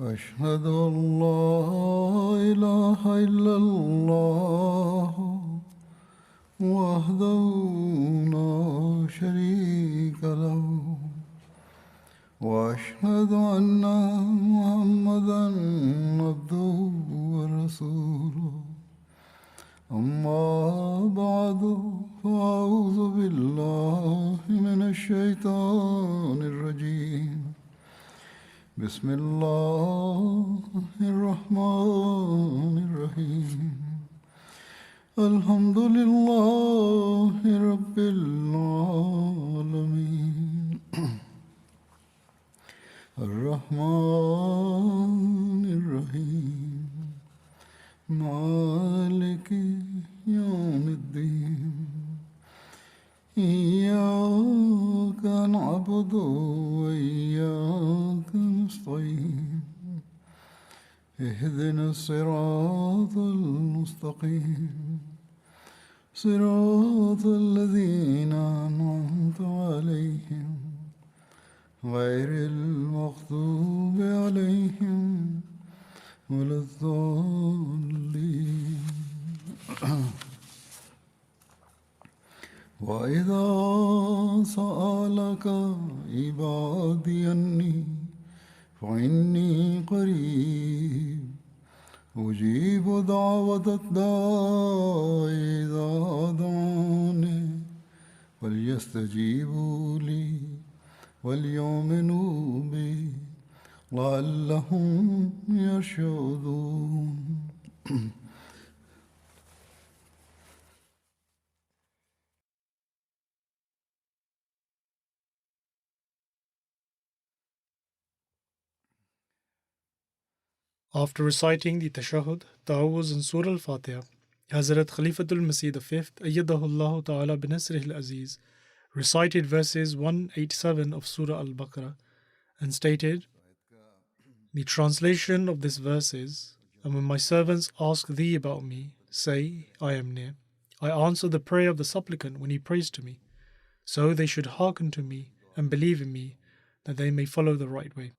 أشهد أن لا إله إلا الله وحده لا شريك له وأشهد أن محمدا عبده ورسوله أما بعد فأعوذ بالله من الشيطان الرجيم بسم الله الرحمن الرحيم الحمد لله رب العالمين الرحمن الرحيم مالك يوم الدين إياك نعبد وإياك نستعين اهدنا الصراط المستقيم صراط الذين أنعمت عليهم غير المغضوب عليهم ولا الضالين وإذا سألك عبادي عني فإني قريب أجيب دعوة الداع إذا دعاني فليستجيبوا لي وليؤمنوا بي لعلهم يرشدون. After reciting the Tashahhud, Ta'awuz and Surah Al-Fatiha, Hazrat Khalifatul Masih V, Ayyadahullah Ta'ala binasrihil Aziz, recited verses 187 of Surah Al-Baqarah and stated, the translation of this verse is, and when my servants ask thee about me, say, I am near. I answer the prayer of the supplicant when he prays to me. So they should hearken to me and believe in me, that they may follow the right way.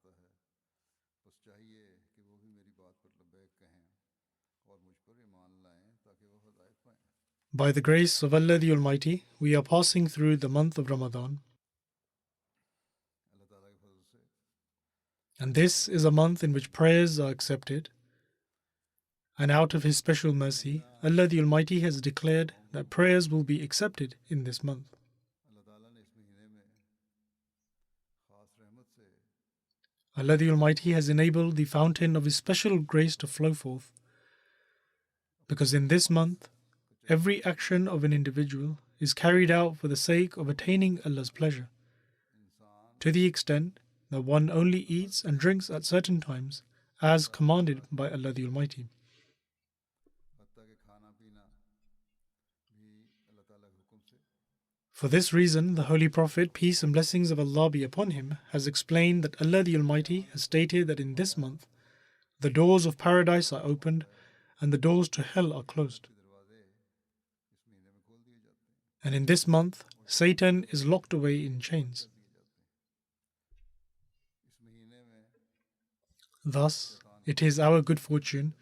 By the grace of Allah the Almighty, we are passing through the month of Ramadan. And this is a month in which prayers are accepted. And out of His special mercy, Allah the Almighty has declared that prayers will be accepted in this month. Allah the Almighty has enabled the fountain of His special grace to flow forth, because in this month, every action of an individual is carried out for the sake of attaining Allah's pleasure, to the extent that one only eats and drinks at certain times as commanded by Allah the Almighty. For this reason, the Holy Prophet, peace and blessings of Allah be upon him, has explained that Allah the Almighty has stated that in this month, the doors of paradise are opened and the doors to hell are closed. And in this month, Satan is locked away in chains. Thus, it is our good fortune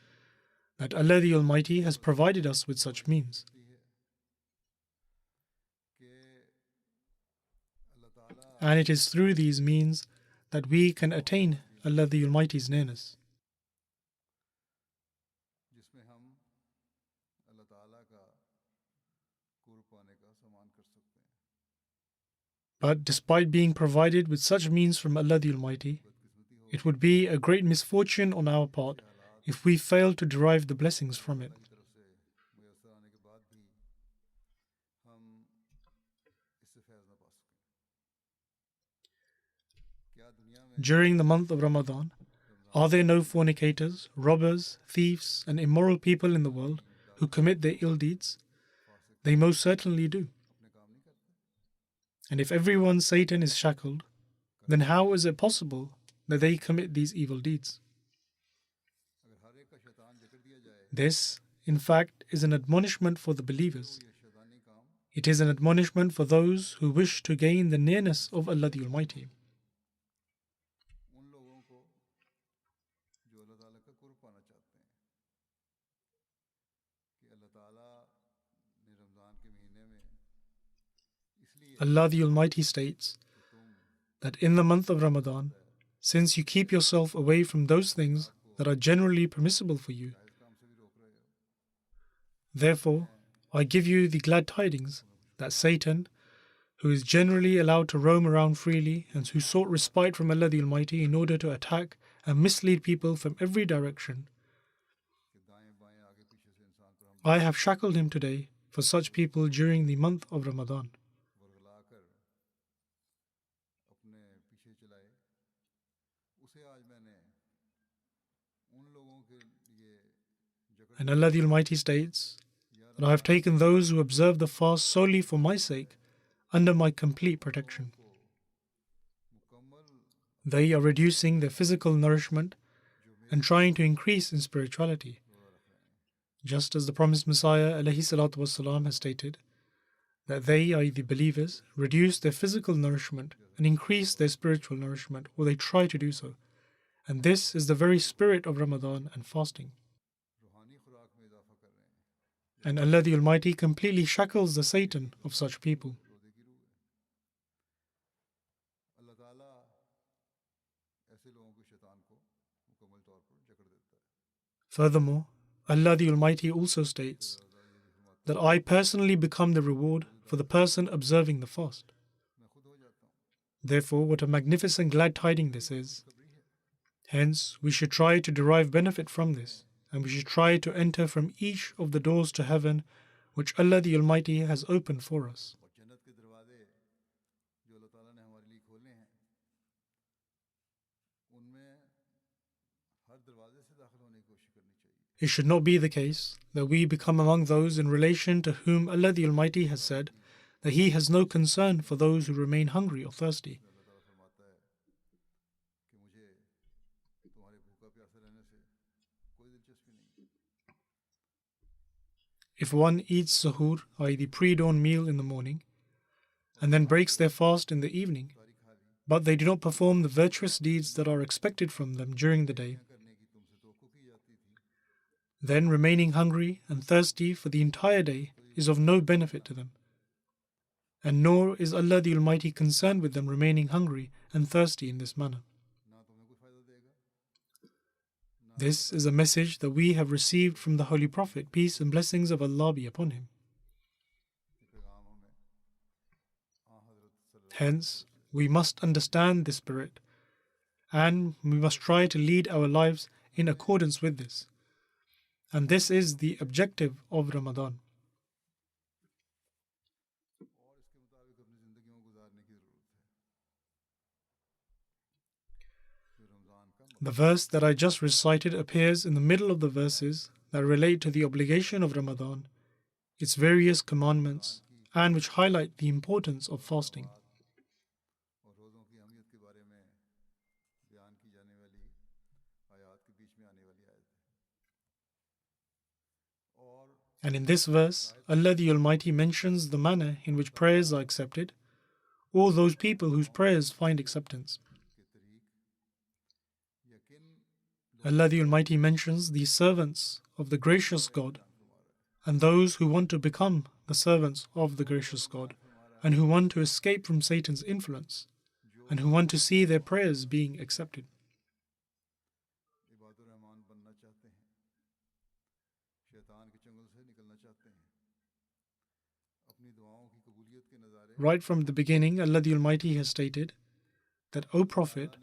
that Allah the Almighty has provided us with such means. And it is through these means that we can attain Allah the Almighty's nearness. But despite being provided with such means from Allah the Almighty, it would be a great misfortune on our part if we fail to derive the blessings from it. During the month of Ramadan, are there no fornicators, robbers, thieves, and immoral people in the world who commit their ill deeds? They most certainly do. And if everyone Satan is shackled, then how is it possible that they commit these evil deeds? This, in fact, is an admonishment for the believers. It is an admonishment for those who wish to gain the nearness of Allah the Almighty. अल्लाह ताला का कुर्ब पाना चाहते हैं कि अल्लाह ताला ने रमज़ान के महीने में इसलिए Allah the Almighty states कि तुम that in the month of Ramadan, since you keep yourself away from those things that are generally permissible for you, जायज़ काम से भी रोक रहे हो, therefore I give you the glad tidings that Satan, who is generally allowed to roam around freely and who sought respite from Allah the Almighty in order to attack and mislead people from every direction, कि दाएं बाएं आगे पीछे से इंसान पर हम I have shackled him today for such people during the month of Ramadan. वरगला कर अपने पीछे चलाए, उसे आज मैंने उन लोगों के लिए जकड़ And Allah the Almighty states that I have taken those who observe the fast solely for my sake under my complete protection. को मुकम्मल They are reducing their physical nourishment and trying to increase in spirituality. Just as the promised Messiah ﷺ has stated, that they, i.e. the believers, reduce their physical nourishment and increase their spiritual nourishment, or they try to do so. And this is the very spirit of Ramadan and fasting. रूहानी खुराक में इजाफा कर रहे हैं, And Allah the Almighty completely shackles the Satan of such people. रोज़े की रूह है। अल्लाह ताला ऐसे लोगों को शैतान को मुकम्मल तौर पर जकड़ देता है। Furthermore, Allah the Almighty also states that I personally become the reward for the person observing the fast. मैं खुद हो जाता हूँ, Therefore, what a magnificent glad tiding this is. Hence, we should try to derive benefit from this, and we should try to enter from each of the doors to heaven which Allah the Almighty has opened for us. और जन्नत के दरवाजे जो अल्लाह ताला ने हमारे लिए खोले हैं, उनमें हर दरवाजे से दाखिल होने की कोशिश करनी चाहिए। It should not be the case that we become among those in relation to whom Allah the Almighty has said that He has no concern for those who remain hungry or thirsty. अल्लाह ताला फरमाता है कि मुझे तुम्हारे भूखा प्यासा रहने से कोई दिलचस्पी नहीं। If one eats sahur, i.e. the pre-dawn meal in the morning, and then breaks their fast in the evening, सारी खा ली, but they do not perform the virtuous deeds that are expected from them during the day, करने की तुमसे तवक्को की जाती थी, then remaining hungry and thirsty for the entire day is of no benefit to them. And nor is Allah the Almighty concerned with them remaining hungry and thirsty in this manner. ना तुम्हें कोई फ़ायदा देगा, This is a message that we have received from the Holy Prophet, peace and blessings of Allah be upon him. ये पैगाम हमें हज़रत सल्लल्लाहु Hence, we must understand this spirit, and we must try to lead our lives in accordance with this. And this is the objective of Ramadan. और इसके मुताबिक अपनी ज़िंदगियों को गुजारने की ज़रूरत है। फिर रमज़ान का The verse that I just recited appears in the middle of the verses that relate to the obligation of Ramadan, its various commandments, and which highlight the importance of fasting. और रोज़ों की अहमियत के बारे में बयान की जाने वाली आयत के बीच में आने वाली आयत है। और And in this verse, Allah the Almighty mentions the manner in which prayers are accepted, or those people whose prayers find acceptance. के तरीक या किन Allah the Almighty mentions the servants of the gracious God and those who want to become the servants of the gracious God and who want to escape from Satan's influence and who want to see their prayers being accepted. Ibadur Rahman बनना चाहते हैं, शैतान के चंगुल से निकलना चाहते हैं, अपनी दुआओं की कबूलियत के नज़ारे Right from the beginning, Allah the Almighty has stated that, O Prophet,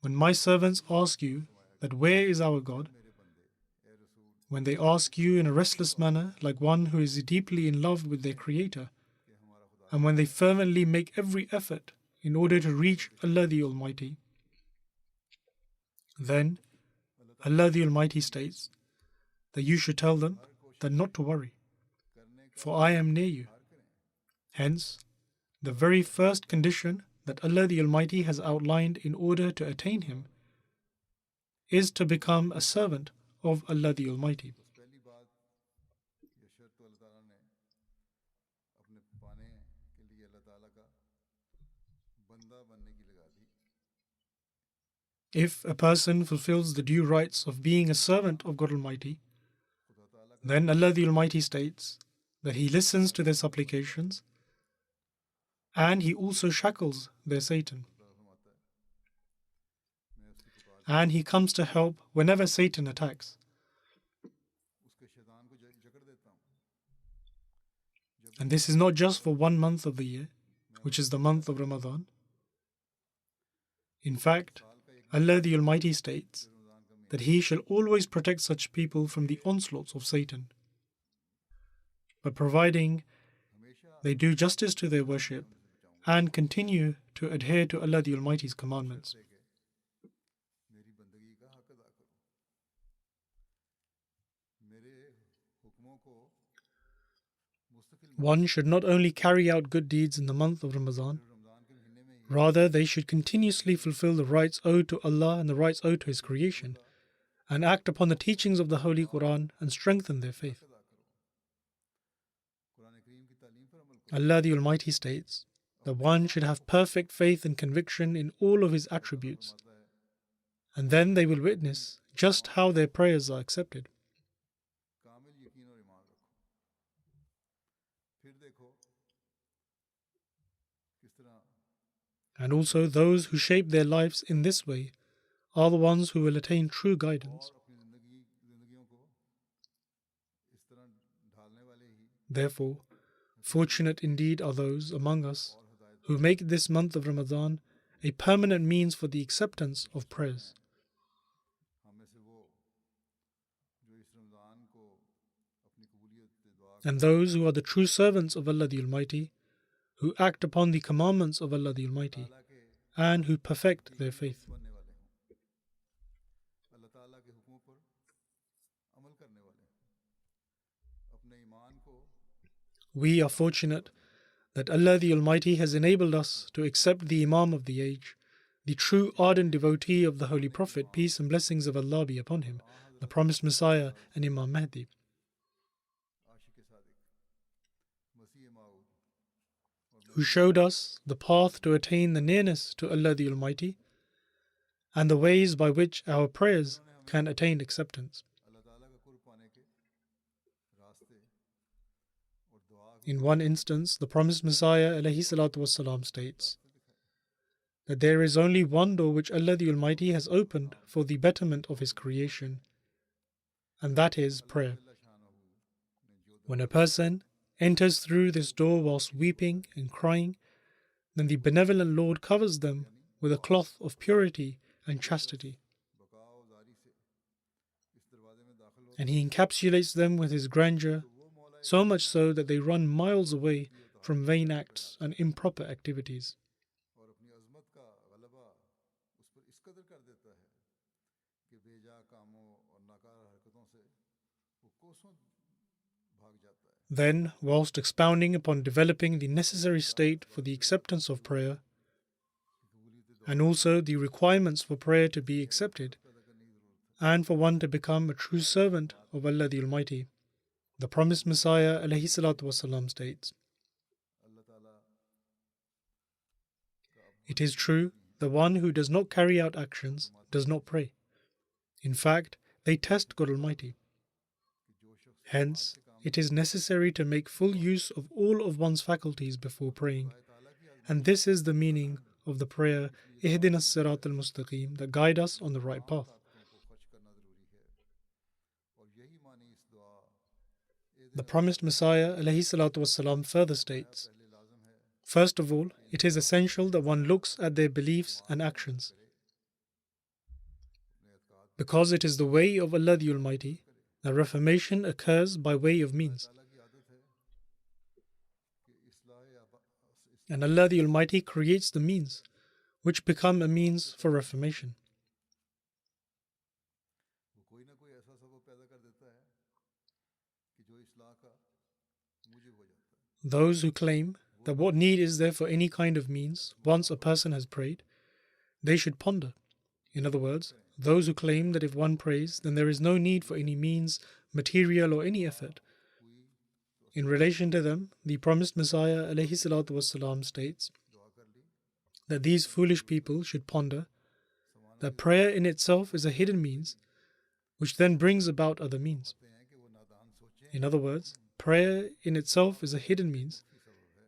when my servants ask you that where is our God, मेरे बंदे ए रसूल when they ask you in a restless manner like one who is deeply in love with their Creator, कि हमारा खुदा and when they fervently make every effort in order to reach Allah the Almighty, then Allah the Almighty states that you should tell them that not to worry, करने का for I am near you. इख्तियार करें। Hence, the very first condition that Allah the Almighty has outlined in order to attain Him is to become a servant of Allah the Almighty. बस पहली बात ये शर्त तो अल्लाह ताला ने अपने पाने के लिए अल्लाह ताला का बंदा बनने की लगा दी। If a person fulfills the due rights of being a servant of God Almighty, then Allah the Almighty states that He listens to their supplications and He also shackles their Satan. And He comes to help whenever Satan attacks. And this is not just for 1 month of the year, which is the month of Ramadan. In fact, Allah the Almighty states that He shall always protect such people from the onslaughts of Satan, but providing they do justice to their worship and continue to adhere to Allah the Almighty's commandments. One should not only carry out good deeds in the month of Ramadan, rather they should continuously fulfill the rights owed to Allah and the rights owed to His creation, and act upon the teachings of the Holy Quran and strengthen their faith. Allah the Almighty states that one should have perfect faith and conviction in all of His attributes, and then they will witness just how their prayers are accepted. And also those who shape their lives in this way are the ones who will attain true guidance. Therefore, fortunate indeed are those among us who make this month of Ramadan a permanent means for the acceptance of prayers. And those who are the true servants of Allah the Almighty, who act upon the commandments of Allah the Almighty, and who perfect their faith. We are fortunate that Allah the Almighty has enabled us to accept the Imam of the age, the true ardent devotee of the Holy Prophet, peace and blessings of Allah be upon him, the promised Messiah and Imam Mahdi. Who showed us the path to attain the nearness to Allah the Almighty and the ways by which our prayers can attain acceptance. In one instance, the promised Messiah ﷺ states that there is only one door which Allah the Almighty has opened for the betterment of His creation, and that is prayer. When a person enters through this door whilst weeping and crying, then the benevolent Lord covers them with a cloth of purity and chastity, and He encapsulates them with His grandeur, so much so that they run miles away from vain acts and improper activities. Then, whilst expounding upon developing the necessary state for the acceptance of prayer, and also the requirements for prayer to be accepted, and for one to become a true servant of Allah the Almighty, the promised Messiah ﷺ states, "It is true, the one who does not carry out actions does not pray. In fact, they test God Almighty. Hence, it is necessary to make full use of all of one's faculties before praying. And this is the meaning of the prayer, Ihdinas Sirat al-Mustaqim, that guide us on the right path." The promised Messiah ﷺ further states, "First of all, it is essential that one looks at their beliefs and actions. Because it is the way of Allah the Almighty that reformation occurs by way of means. And Allah the Almighty creates the means, which become a means for reformation. Those who claim that what need is there for any kind of means once a person has prayed, they should ponder. In other words, those who claim that if one prays, then there is no need for any means, material or any effort. In relation to them, the promised Messiah ﷺ states that these foolish people should ponder that prayer in itself is a hidden means, which then brings about other means. In other words, prayer in itself is a hidden means,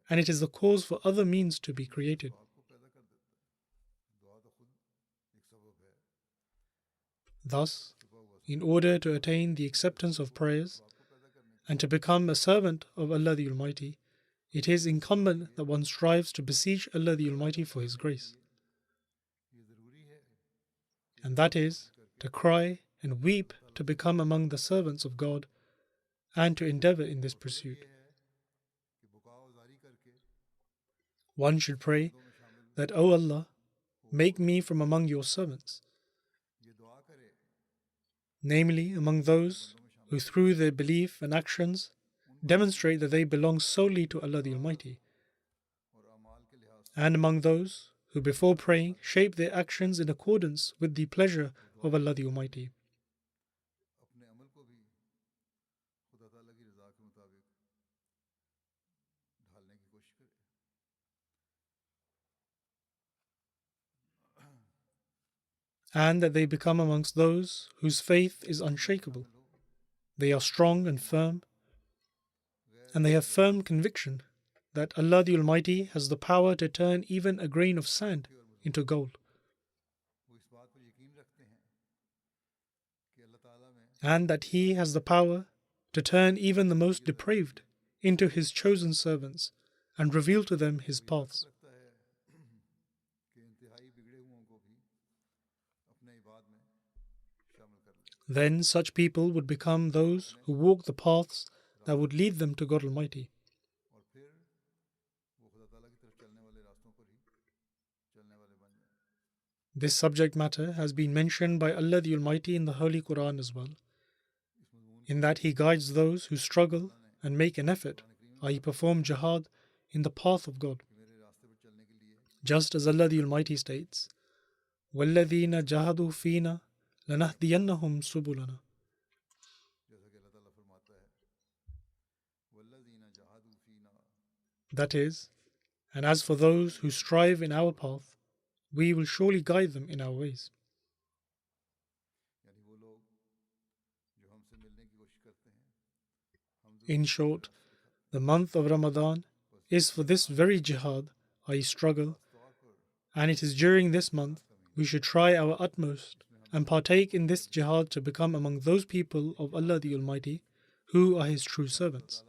and it is the cause for other means to be created. Thus, in order to attain the acceptance of prayers and to become a servant of Allah the Almighty, it is incumbent that one strives to beseech Allah the Almighty for His grace. And that is to cry and weep to become among the servants of God and to endeavor in this pursuit. One should pray that, O Allah, make me from among your servants, namely among those who through their belief and actions demonstrate that they belong solely to Allah the Almighty, and among those who before praying shape their actions in accordance with the pleasure of Allah the Almighty. And that they become amongst those whose faith is unshakable. They are strong and firm, and they have firm conviction that Allah the Almighty has the power to turn even a grain of sand into gold, and that He has the power to turn even the most depraved into His chosen servants and reveal to them His paths. Then such people would become those who walk the paths that would lead them to God Almighty. This subject matter has been mentioned by Allah the Almighty in the Holy Quran as well, in that He guides those who struggle and make an effort, i.e. perform jihad in the path of God. Just as Allah the Almighty states, وَالَّذِينَ جَهَدُوا فِينَا لَنَهْدِيَنَّهُمْ سُبُلَنَا. That is, and as for those who strive in our path, we will surely guide them in our ways. In short, the month of Ramadan is for this very jihad, i.e. struggle, and it is during this month we should try our utmost and partake in this jihad to become among those people of Allah the Almighty who are His true servants.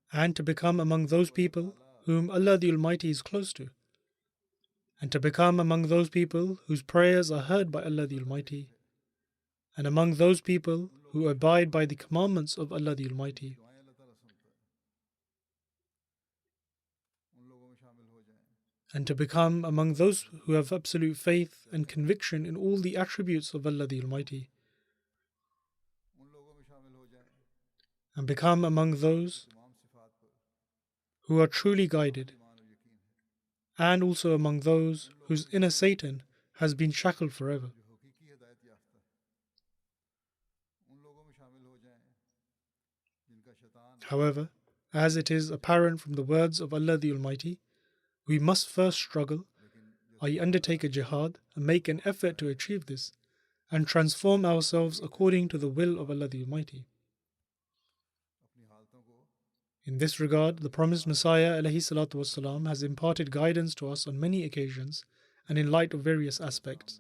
And to become among those people whom Allah the Almighty is close to, and to become among those people whose prayers are heard by Allah the Almighty, and among those people who abide by the commandments of Allah the Almighty, and to become among those who have absolute faith and conviction in all the attributes of Allah the Almighty, and become among those who are truly guided, and also among those whose inner Satan has been shackled forever. However, as it is apparent from the words of Allah the Almighty, we must first struggle, i.e. undertake a jihad and make an effort to achieve this, and transform ourselves according to the will of Allah the Almighty. In this regard, the promised Messiah ﷺ has imparted guidance to us on many occasions and in light of various aspects.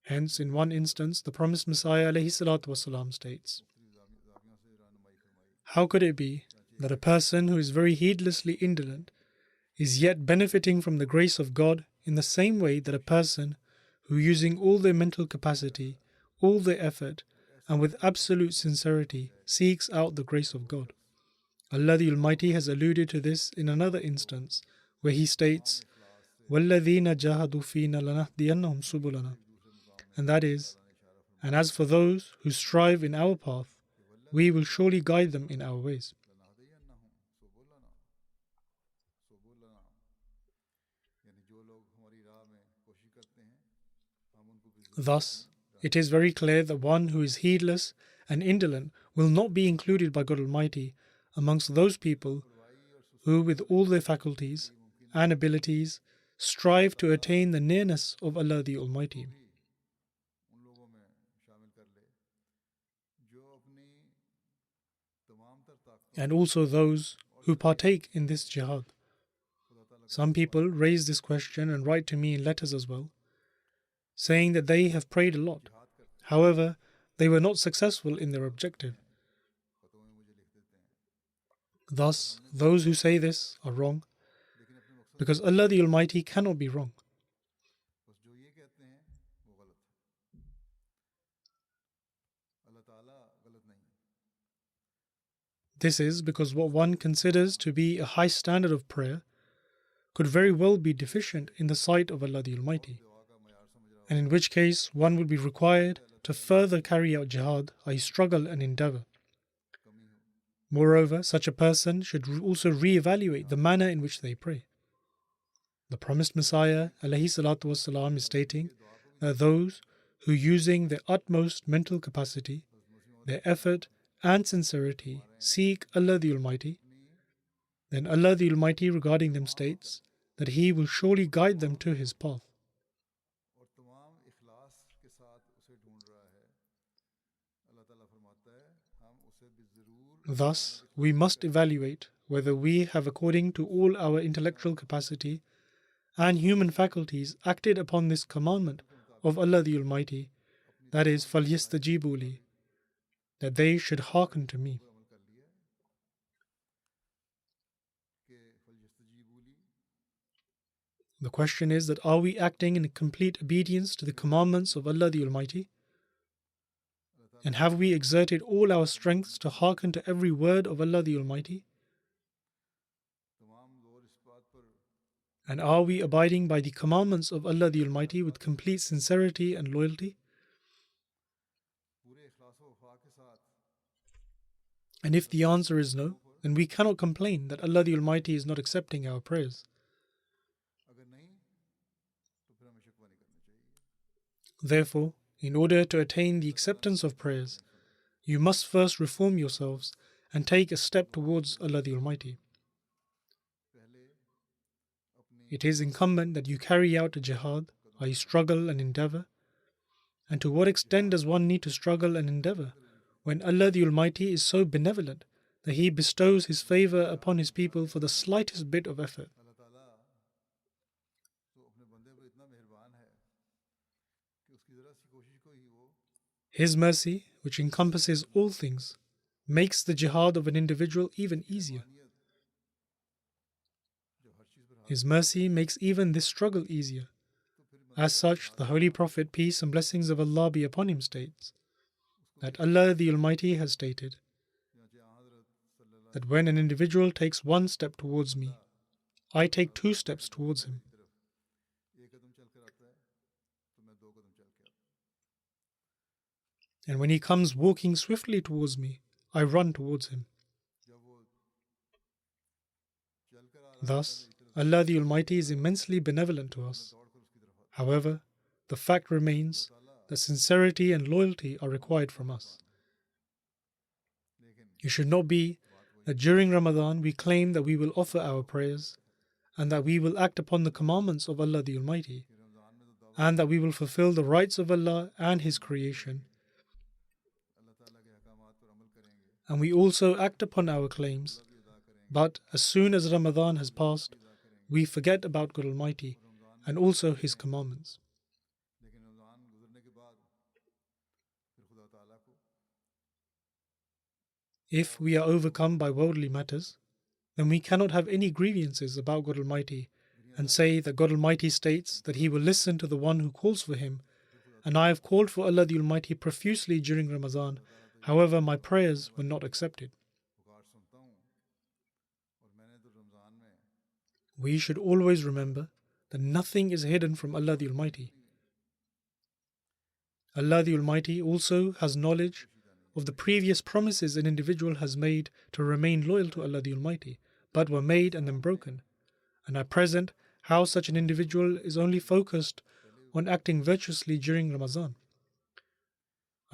Hence, in one instance, the promised Messiah ﷺ states, "How could it be that a person who is very heedlessly indolent is yet benefiting from the grace of God in the same way that a person who, using all their mental capacity, all their effort, and with absolute sincerity, seeks out the grace of God?" Allah the Almighty has alluded to this in another instance where He states, وَالَّذِينَ جَاهَدُوا فِينَا لَنَهْدِيَنَّهُمْ سُبُلَنَا. And that is, and as for those who strive in our path, we will surely guide them in our ways. Thus, it is very clear that one who is heedless and indolent will not be included by God Almighty amongst those people who, with all their faculties and abilities, strive to attain the nearness of Allah the Almighty. उन लोगों में शामिल कर ले जो अपनी तमाम तर ताकतों And also those who partake in this jihad. Some people raise this question and write to me in letters as well, saying that they have prayed a lot. However, they were not successful in their objective. खतों में मुझे लिख देते हैं Thus, those who say this are wrong, लेकिन अपने मकसद because Allah the Almighty cannot be wrong. बस जो ये कहते हैं वो गलत है अल्लाह ताला गलत नहीं है This is because what one considers to be a high standard of prayer could very well be deficient in the sight of Allah the Almighty, दुआ का मयार समझ रहा and in which case one would be required to further carry out jihad, i.e. struggle and endeavor. कमी हो Moreover, such a person should also re-evaluate the manner in which they pray. The promised Messiah ﷺ is stating that those who, using their utmost mental capacity, their effort and sincerity, seek Allah the Almighty, then Allah the Almighty regarding them states that He will surely guide them to His path. और तमाम इखलास के साथ उसे ढूंढ रहा है अल्लाह ताला फरमाता है हम उसे भी ज़रूर Thus, we must evaluate whether we have, according to all our intellectual capacity and human faculties, acted upon this commandment of Allah the Almighty, that is, فَلْيَسْتَجِيبُوا لِي, that they should hearken to me. अमल कर लिया कि फलयस्तजीबू ली The question is that are we acting in complete obedience to the commandments of Allah the Almighty? And have we exerted all our strengths to hearken to every word of Allah the Almighty? तमाम जोर इस बात पर And are we abiding by the commandments of Allah the Almighty with complete sincerity and loyalty? पूरे इखलास व वफा के साथ And if the answer is no, then we cannot complain that Allah the Almighty is not accepting our prayers. अगर नहीं तो फिर हमें शिकवा नहीं करना चाहिए Therefore, in order to attain the acceptance of prayers, you must first reform yourselves and take a step towards Allah the Almighty. पहले अपनी It is incumbent that you carry out a jihad, i.e. struggle and endeavor. And to what extent does one need to struggle and endeavor when Allah the Almighty is so benevolent that He bestows His favor upon His people for the slightest bit of effort? अल्लाह ताला तो अपने बंदे पर इतना मेहरबान है कि उसकी ज़रा सी कोशिश को ही वो His mercy, which encompasses all things, makes the jihad of an individual even easier. मानियत जो हर चीज़ पर हाथ His mercy makes even this struggle easier. As such, the Holy Prophet, peace and blessings of Allah be upon him, states that Allah the Almighty has stated चनाचे हज़रत सल्लल्लाहु that when an individual takes one step towards me, I take two steps towards him. एक कदम चल कर आता है तो मैं दो कदम चल के आता And when he comes walking swiftly towards me, I run towards him. हूँ जब वो चल कर आ रहा Thus, Allah the Almighty is immensely benevolent to us. दौड़ कर उसकी तरफ आता However, the fact remains that sincerity and loyalty are required from us. है लेकिन It should not be that during Ramadan we claim that we will offer our prayers and that we will act upon the commandments of Allah the Almighty कि रमज़ान में तो दावा and that we will fulfill the rights of Allah and His creation, अल्लाह ताला के अहकामात पर अमल करेंगे and we also act upon our claims, भी अदा करेंगे but as soon as Ramadan has passed, we forget about God Almighty and also His commandments. लेकिन रमज़ान गुजरने के बाद फिर खुदा ताला को If we are overcome by worldly matters, then we cannot have any grievances about God Almighty and say that God Almighty states that He will listen to the one who calls for Him, and I have called for Allah the Almighty profusely during Ramadan, however my prayers were not accepted. पुकार सुनता हूँ और मैंने तो रमज़ान में We should always remember that nothing is hidden from Allah the Almighty. Allah the Almighty also has knowledge of the previous promises an individual has made to remain loyal to Allah the Almighty, but were made and then broken, and at present how such an individual is only focused on acting virtuously during Ramadan.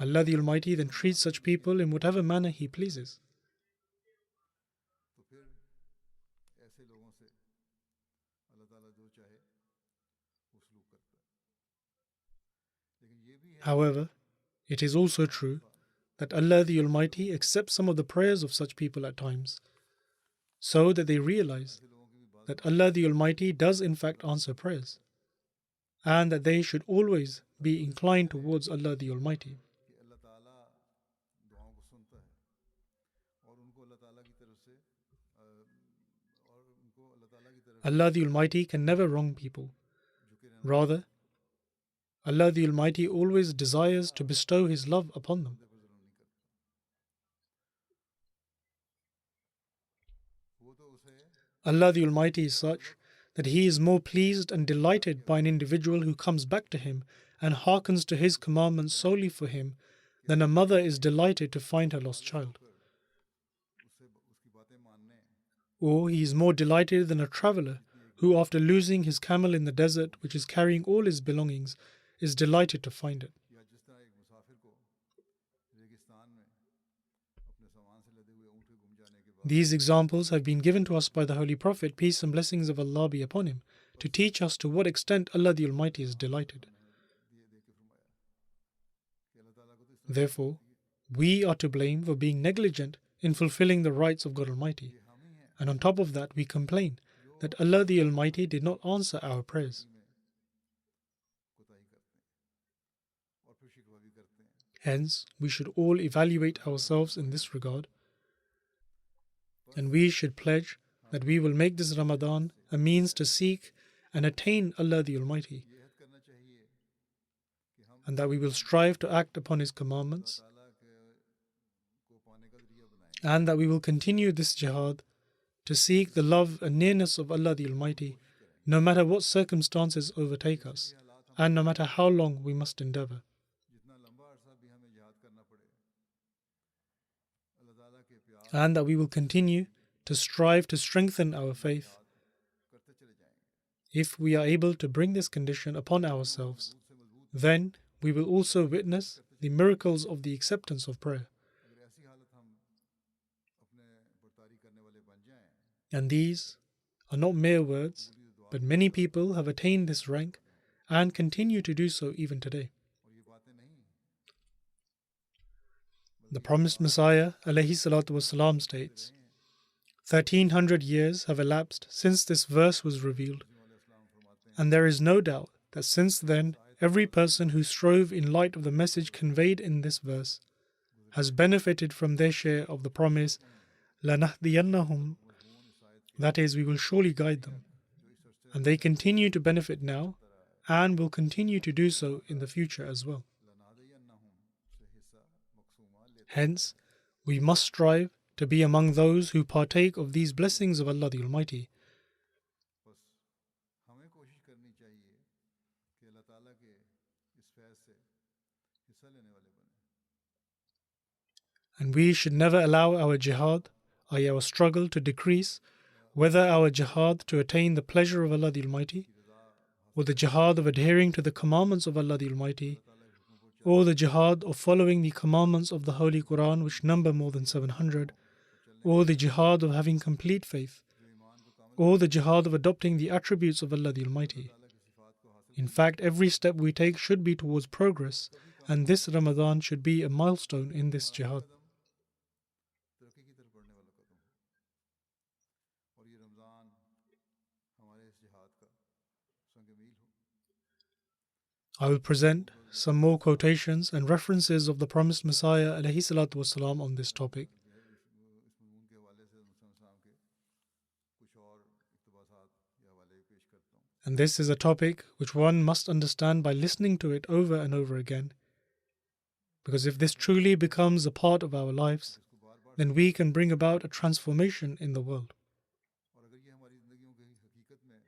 Allah the Almighty then treats such people in whatever manner He pleases. ऐसे लोगों से अल्लाह ताला जो चाहे वो सलूक करता है। लेकिन ये भी है However, it is also true that Allah the Almighty accepts some of the prayers of such people at times, so that they realize ऐसे लोगों की भी बात that Allah the Almighty does in fact answer prayers, and that they should always be inclined towards Allah the Almighty. कि अल्लाह ताला दुआओं को सुनता है और उनको अल्लाह ताला की तरफ से Allah the Almighty can never wrong people. झुके रहना Rather, Allah the Almighty always desires to bestow His love upon them. पर जुल्म नहीं करता। वो तो उसे Allah the Almighty is such that He is more pleased and delighted by an individual who comes back to Him and hearkens to His commandments solely for Him than a mother is delighted to find her lost child. उसकी बातें मानने Or He is more delighted than a traveler who, after losing his camel in the desert, which is carrying all his belongings, is delighted to find it. या जिस तरह एक मुसाफिर को रेगिस्तान में अपने सामान से लदे हुए ऊँट के गुम जाने के बाद These examples have been given to us by the Holy Prophet, peace and blessings of Allah be upon him, to teach us to what extent Allah the Almighty is delighted. दे के फरमाया कि अल्लाह ताला को तो इस तरह Therefore, we are to blame for being negligent in fulfilling the rights of God Almighty. हम ही हैं And on top of that, we complain that Allah the Almighty did not answer our prayers. में कोताही करते हैं और फिर शिकवा भी करते हैं। Hence, we should all evaluate ourselves in this regard, and we should pledge that we will make this Ramadan a means to seek and attain Allah the Almighty, ये हद करना चाहिए कि हम and that we will strive to act upon His commandments, ताला को पाने का जरिया बनाएं। and that we will continue this jihad to seek the love and nearness of Allah the Almighty, no matter what circumstances overtake us, and no matter how long we must endeavor. जितना लंबा अरसा भी हमें याद करना पड़े अल्लाह ताला के प्यार And that we will continue to strive to strengthen our faith. करते चले जाएंगे। If we are able to bring this condition upon ourselves, से मजबूत then we will also witness the miracles of the acceptance of prayer. अगर ऐसी हालत हम अपने बर्तारी करने वाले बन जाएं And these are not mere words, but many people have attained this rank and continue to do so even today. और ये बातें नहीं The promised Messiah alayhi salatu wasalam states, 1300 years have elapsed since this verse was revealed, and there is no doubt that since then every person who strove in light of the message conveyed in this verse has benefited from their share of the promise, لَنَهْدِيَنَّهُمْ, that is, we will surely guide them. And they continue to benefit now and will continue to do so in the future as well. लनादयन्नहुम से हिस्सा मकसूमा लेते Hence, we must strive to be among those who partake of these blessings of Allah the Almighty. बस हमें कोशिश करनी चाहिए कि अल्लाह ताला के इस फैज़ से हिस्सा लेने वाले बने। And we should never allow our jihad, i.e. our struggle, to decrease, whether our jihad to attain the pleasure of Allah the Almighty, or the jihad of adhering to the commandments of Allah the Almighty, or the jihad of following the commandments of the Holy Quran, which number more than 700, or the jihad of having complete faith, or the jihad of adopting the attributes of Allah the Almighty. In fact, every step we take should be towards progress, and this Ramadan should be a milestone in this jihad. तरक्की की तरफ बढ़ने वाला कदम हो और ये रमज़ान हमारे इस जिहाद का संग मील हो। I will present some more quotations and references of the promised Messiah alayhi salatu wasalam on this topic. इस मज़मून के हवाले से मुसलमान के कुछ और इक़्तिबासात या हवाले पेश करता हूँ। And this is a topic which one must understand by listening to it over and over again. Because if this truly becomes a part of our lives, then we can bring about a transformation in the world. और अगर ये हमारी ज़िंदगियों की हकीकत में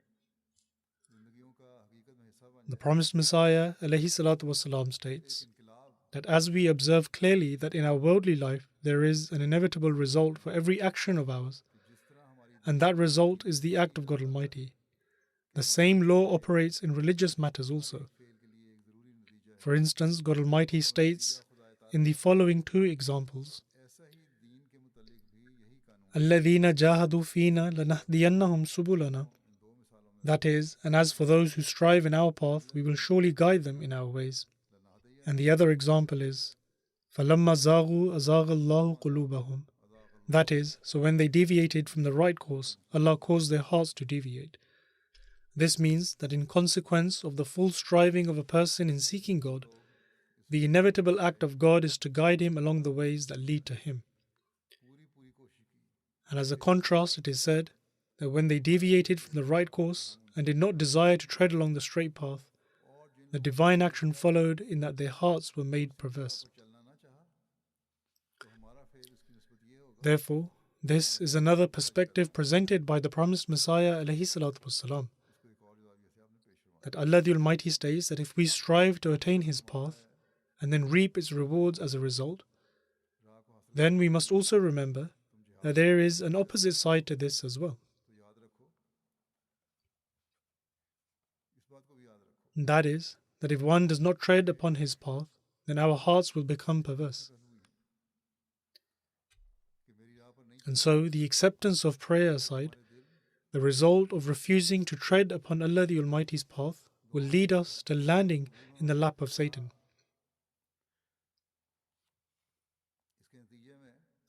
ज़िंदगियों का हकीकत में हिस्सा बन The promised Messiah alayhi salatu wasalam states that as we observe clearly that in our worldly life there is an inevitable result for every action of ours, and that result is the act of God Almighty, the same law operates in religious matters also. For instance, God Almighty states in the following two examples, ऐसा ही दीन के मुतालिक भी यही कानून الَّذِينَ جَاهَدُوا فِينَا لَنَهْدِيَنَّهُمْ سُبُلَنَا. That is, and as for those who strive in our path, we will surely guide them in our ways. And the other example is, فَلَمَّا زَاغُوا أَزَاغَ اللَّهُ قُلُوبَهُم. That is, so when they deviated from the right course, Allah caused their hearts to deviate. This means that in consequence of the full striving of a person in seeking God, the inevitable act of God is to guide him along the ways that lead to Him. And as a contrast, it is said that when they deviated from the right course and did not desire to tread along the straight path, the divine action followed in that their hearts were made perverse. Therefore, this is another perspective presented by the promised Messiah ﷺ, that Allah the Almighty states that if we strive to attain His path and then reap its rewards as a result, then we must also remember that there is an opposite side to this as well. And that is, that if one does not tread upon His path, then our hearts will become perverse. And so, the acceptance of prayer aside, the result of refusing to tread upon Allah the Almighty's path will lead us to landing in the lap of Satan.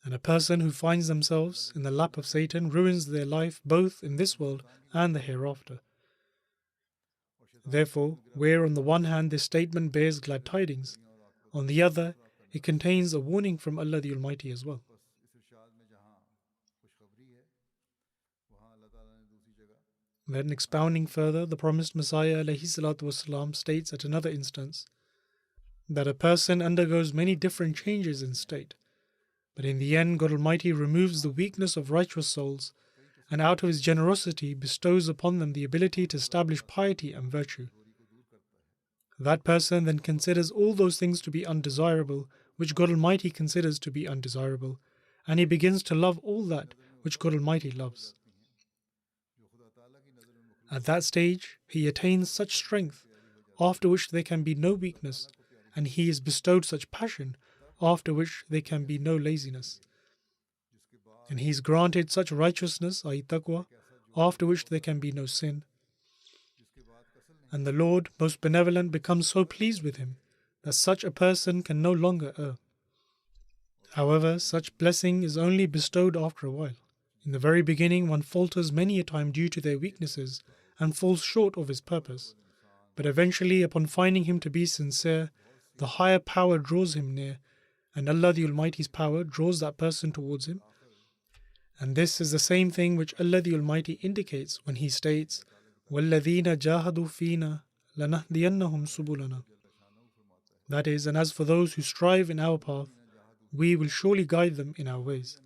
And a person who finds themselves in the lap of Satan ruins their life both in this world and the hereafter. Therefore, where on the one hand this statement bears glad tidings, on the other it contains a warning from Allah the Almighty as well. Then expounding further, the promised Messiah ﷺ states at another instance that a person undergoes many different changes in state, but in the end God Almighty removes the weakness of righteous souls and out of His generosity bestows upon them the ability to establish piety and virtue. That person then considers all those things to be undesirable which God Almighty considers to be undesirable, and he begins to love all that which God Almighty loves. At that stage, he attains such strength, after which there can be no weakness, and he is bestowed such passion, after which there can be no laziness. And he is granted such righteousness, i.e. taqwa, after which there can be no sin. And the Lord, most benevolent, becomes so pleased with him that such a person can no longer err. However, such blessing is only bestowed after a while. In the very beginning, one falters many a time due to their weaknesses and falls short of his purpose. But eventually, upon finding him to be sincere, the higher power draws him near, and Allah the Almighty's power draws that person towards him. And this is the same thing which Allah the Almighty indicates when He states, وَالَّذِينَ جَاهَدُوا فِينَا لَنَهْدِيَنَّهُمْ سُبُلَنَا. That is, and as for those who strive in our path, we will surely guide them in our ways.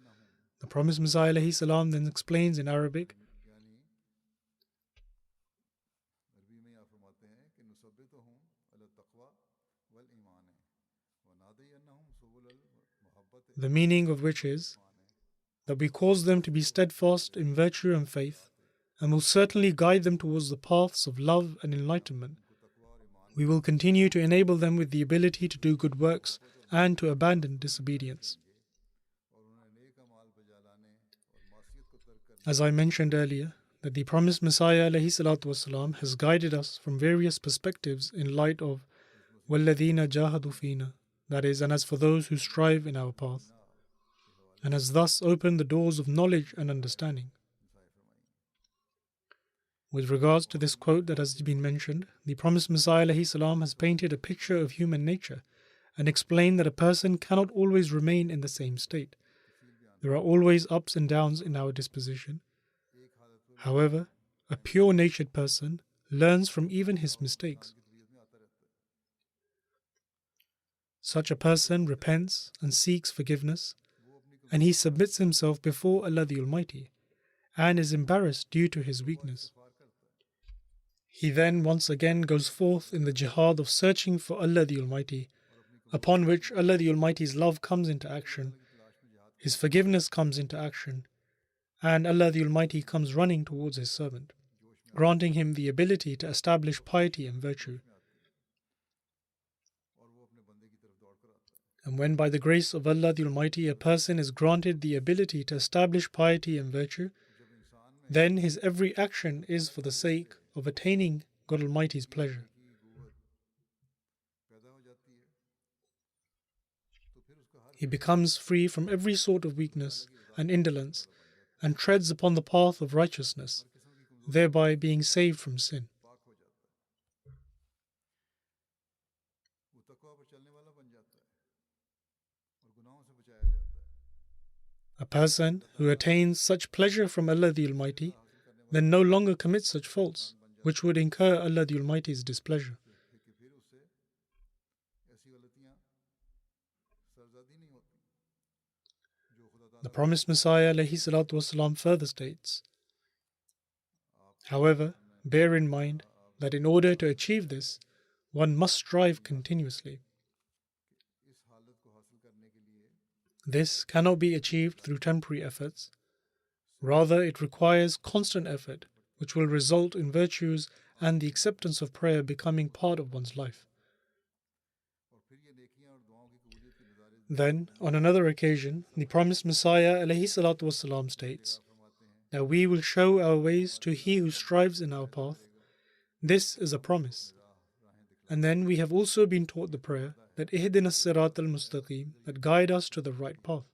The promised Messiah ﷺ then explains in Arabic, the meaning of which is that we cause them to be steadfast in virtue and faith, and will certainly guide them towards the paths of love and enlightenment. We will continue to enable them with the ability to do good works and to abandon disobedience. As I mentioned earlier, that the promised Messiah ﷺ has guided us from various perspectives in light of وَالَّذِينَ جَاهَدُوا فِينَا, that is, and as for those who strive in our path, and has thus opened the doors of knowledge and understanding. With regards to this quote that has been mentioned, the promised Messiah ﷺ has painted a picture of human nature and explained that a person cannot always remain in the same state. There are always ups and downs in our disposition. However, a pure-natured person learns from even his mistakes. Such a person repents and seeks forgiveness, and he submits himself before Allah the Almighty, and is embarrassed due to his weakness. He then once again goes forth in the jihad of searching for Allah the Almighty, upon which Allah the Almighty's love comes into action, His forgiveness comes into action, and Allah the Almighty comes running towards His servant, granting him the ability to establish piety and virtue. And when by the grace of Allah the Almighty a person is granted the ability to establish piety and virtue, then his every action is for the sake of attaining God Almighty's pleasure. He becomes free from every sort of weakness and indolence and treads upon the path of righteousness, thereby being saved from sin. A person who attains such pleasure from Allah the Almighty then no longer commits such faults, which would incur Allah the Almighty's displeasure. The promised Messiah ﷺ further states, however, bear in mind that in order to achieve this, one must strive continuously. This cannot be achieved through temporary efforts. Rather, it requires constant effort, which will result in virtues and the acceptance of prayer becoming part of one's life. Then, on another occasion, the promised Messiah ﷺ states that we will show our ways to he who strives in our path. This is a promise. And then we have also been taught the prayer that Ihdina as-sirat al-mustaqim, that guide us to the right path.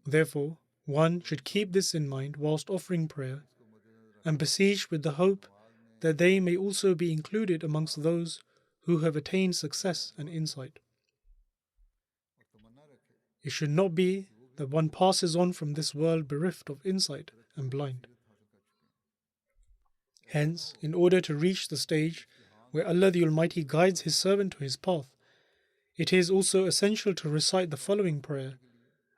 Therefore, one should keep this in mind whilst offering prayer and beseech with the hope that they may also be included amongst those who have attained success and insight. It should not be that one passes on from this world bereft of insight and blind. Hence, in order to reach the stage where Allah the Almighty guides His servant to His path, it is also essential to recite the following prayer,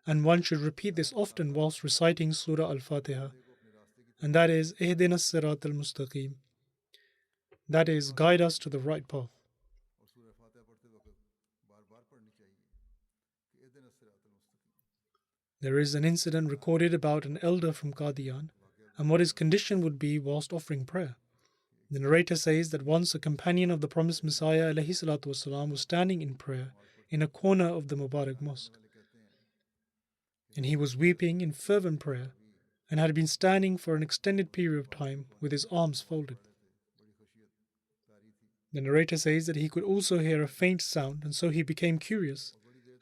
and one should repeat this often whilst reciting Surah Al-Fatiha, and that is Ihdina as-sirat al-mustaqim, that is, guide us to the right path. There is an incident recorded about an elder from Qadian and what his condition would be whilst offering prayer. The narrator says that once a companion of the promised Messiah ﷺ was standing in prayer in a corner of the Mubarak mosque, and he was weeping in fervent prayer and had been standing for an extended period of time with his arms folded. The narrator says that he could also hear a faint sound, and so he became curious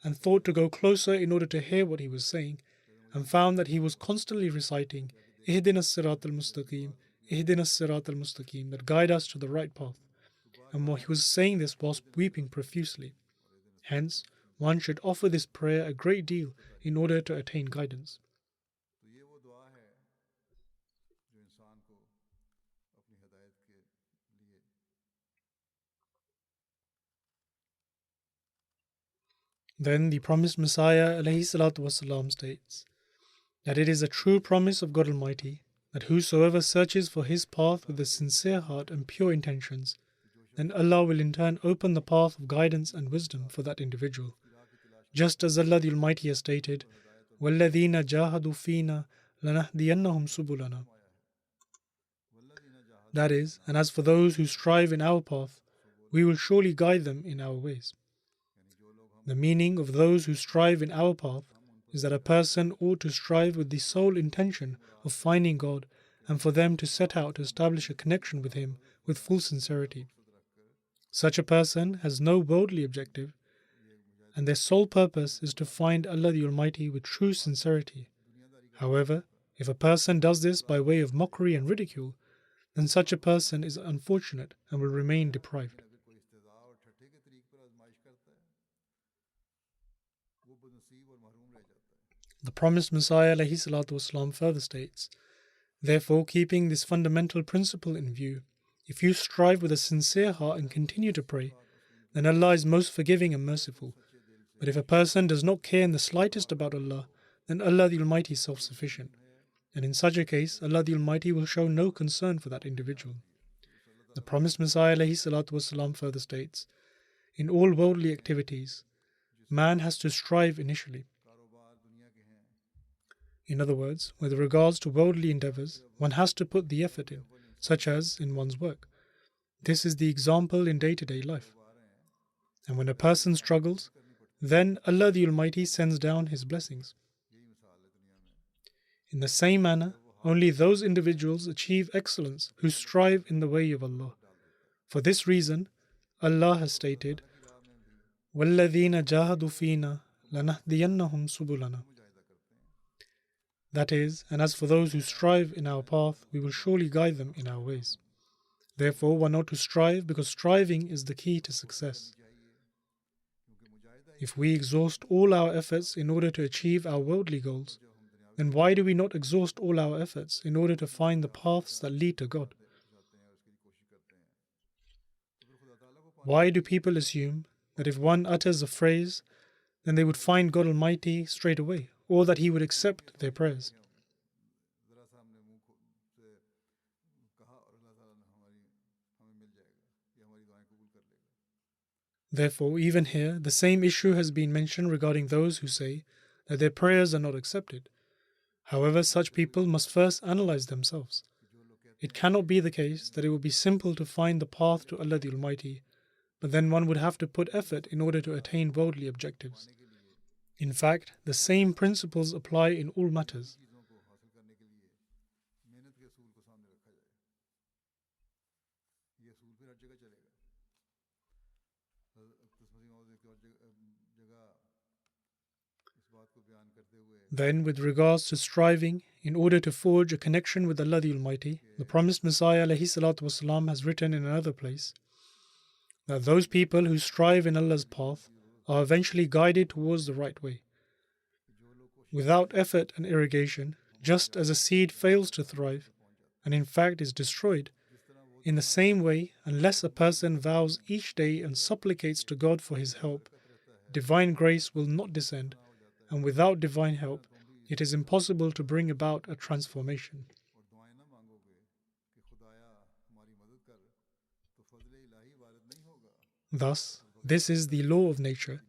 and thought to go closer in order to hear what he was saying, and found that he was constantly reciting Ihdina as-sirat al-mustaqim, Ihdina as-sirat al-mustaqim, that guide us to the right path. And he was saying this whilst weeping profusely. Hence, one should offer this prayer a great deal in order to attain guidance. Then the promised Messiah ﷺ states that it is a true promise of God Almighty that whosoever searches for His path with a sincere heart and pure intentions, then Allah will in turn open the path of guidance and wisdom for that individual. Just as Allah the Almighty has stated, وَالَّذِينَ جَاهَدُوا فِينَا لَنَهْدِيَنَّهُمْ سُبُلَنَا. That is, and as for those who strive in our path, we will surely guide them in our ways. The meaning of those who strive in our path is that a person ought to strive with the sole intention of finding God and for them to set out to establish a connection with Him with full sincerity. Such a person has no worldly objective, and their sole purpose is to find Allah the Almighty with true sincerity. However, if a person does this by way of mockery and ridicule, then such a person is unfortunate and will remain deprived. The promised Messiah ﷺ further states, therefore, keeping this fundamental principle in view, if you strive with a sincere heart and continue to pray, then Allah is most forgiving and merciful. But if a person does not care in the slightest about Allah, then Allah the Almighty is self-sufficient. And in such a case, Allah the Almighty will show no concern for that individual. The promised Messiah ﷺ further states, in all worldly activities, man has to strive initially. In other words, with regards to worldly endeavors, one has to put the effort in, such as in one's work. This is the example in day-to-day life. And when a person struggles, then Allah the Almighty sends down His blessings. In the same manner, only those individuals achieve excellence who strive in the way of Allah. For this reason, Allah has stated, وَالَّذِينَ جَاهَدُوا فِينَا لَنَهْدِيَنَّهُمْ سُبُلَنَا. That is, and as for those who strive in our path, we will surely guide them in our ways. Therefore, one ought to strive because striving is the key to success. If we exhaust all our efforts in order to achieve our worldly goals, then why do we not exhaust all our efforts in order to find the paths that lead to God? Why do people assume that if one utters a phrase, then they would find God Almighty straight away, or that He would accept their prayers? Therefore, even here, the same issue has been mentioned regarding those who say that their prayers are not accepted. However, such people must first analyze themselves. It cannot be the case that it will be simple to find the path to Allah the Almighty, but then one would have to put effort in order to attain worldly objectives. In fact, the same principles apply in all matters. Then, with regards to striving in order to forge a connection with Allah the Almighty, the promised Messiah ﷺ has written in another place that those people who strive in Allah's path are eventually guided towards the right way. Without effort and irrigation, just as a seed fails to thrive, and in fact is destroyed, in the same way, unless a person vows each day and supplicates to God for his help, divine grace will not descend, and without divine help, it is impossible to bring about a transformation. Thus, this is the law of nature,